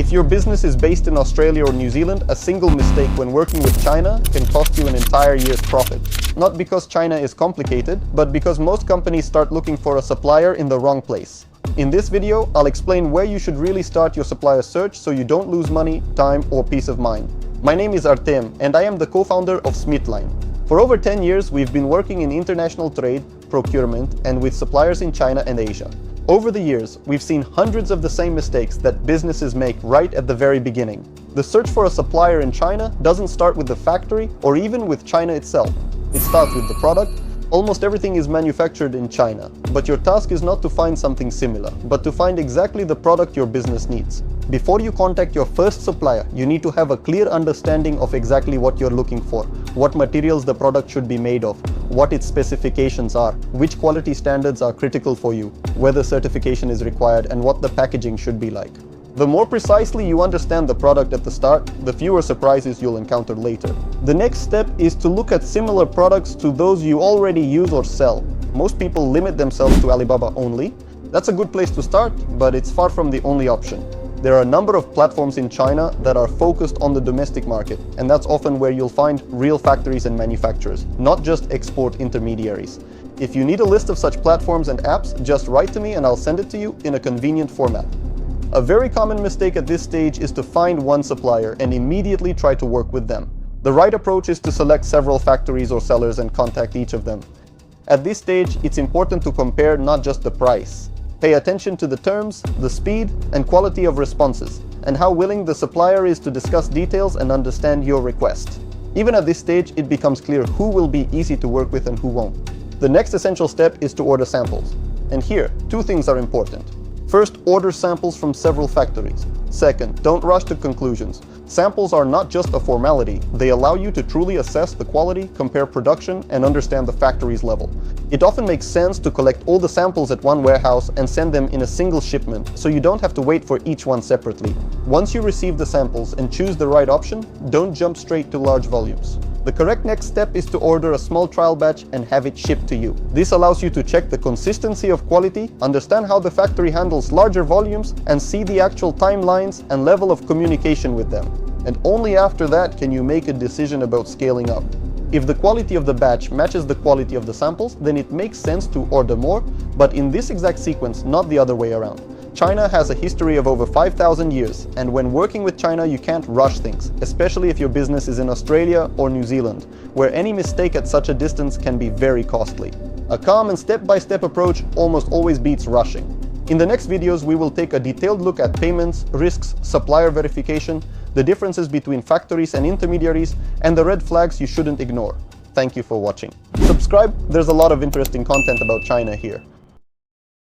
If your business is based in Australia or New Zealand, a single mistake when working with China can cost you an entire year's profit. Not because China is complicated, but because most companies start looking for a supplier in the wrong place. In this video, I'll explain where you should really start your supplier search so you don't lose money, time, or peace of mind. My name is Artem, and I am the co-founder of Supplier. For over 10 years, we've been working in international trade, procurement, and with suppliers in China and Asia. Over the years, we've seen hundreds of the same mistakes that businesses make right at the very beginning. The search for a supplier in China doesn't start with the factory or even with China itself. It starts with the product. Almost everything is manufactured in China, but your task is not to find something similar, but to find exactly the product your business needs. Before you contact your first supplier, you need to have a clear understanding of exactly what you're looking for, what materials the product should be made of, what its specifications are, which quality standards are critical for you, whether certification is required, and what the packaging should be like. The more precisely you understand the product at the start, the fewer surprises you'll encounter later. The next step is to look at similar products to those you already use or sell. Most people limit themselves to Alibaba only. That's a good place to start, but it's far from the only option. There are a number of platforms in China that are focused on the domestic market, and that's often where you'll find real factories and manufacturers, not just export intermediaries. If you need a list of such platforms and apps, just write to me and I'll send it to you in a convenient format. A very common mistake at this stage is to find one supplier and immediately try to work with them. The right approach is to select several factories or sellers and contact each of them. At this stage, it's important to compare not just the price. Pay attention to the terms, the speed, and quality of responses, and how willing the supplier is to discuss details and understand your request. Even at this stage, it becomes clear who will be easy to work with and who won't. The next essential step is to order samples. And here, two things are important. First, order samples from several factories. Second, don't rush to conclusions. Samples are not just a formality. They allow you to truly assess the quality, compare production, and understand the factory's level. It often makes sense to collect all the samples at one warehouse and send them in a single shipment, so you don't have to wait for each one separately. Once you receive the samples and choose the right option, don't jump straight to large volumes. The correct next step is to order a small trial batch and have it shipped to you. This allows you to check the consistency of quality, understand how the factory handles larger volumes, and see the actual timelines and level of communication with them. And only after that can you make a decision about scaling up. If the quality of the batch matches the quality of the samples, then it makes sense to order more, but in this exact sequence, not the other way around. China has a history of over 5,000 years, and when working with China, you can't rush things, especially if your business is in Australia or New Zealand, where any mistake at such a distance can be very costly. A calm and step-by-step approach almost always beats rushing. In the next videos, we will take a detailed look at payments, risks, supplier verification, the differences between factories and intermediaries, and the red flags you shouldn't ignore. Thank you for watching. Subscribe, there's a lot of interesting content about China here.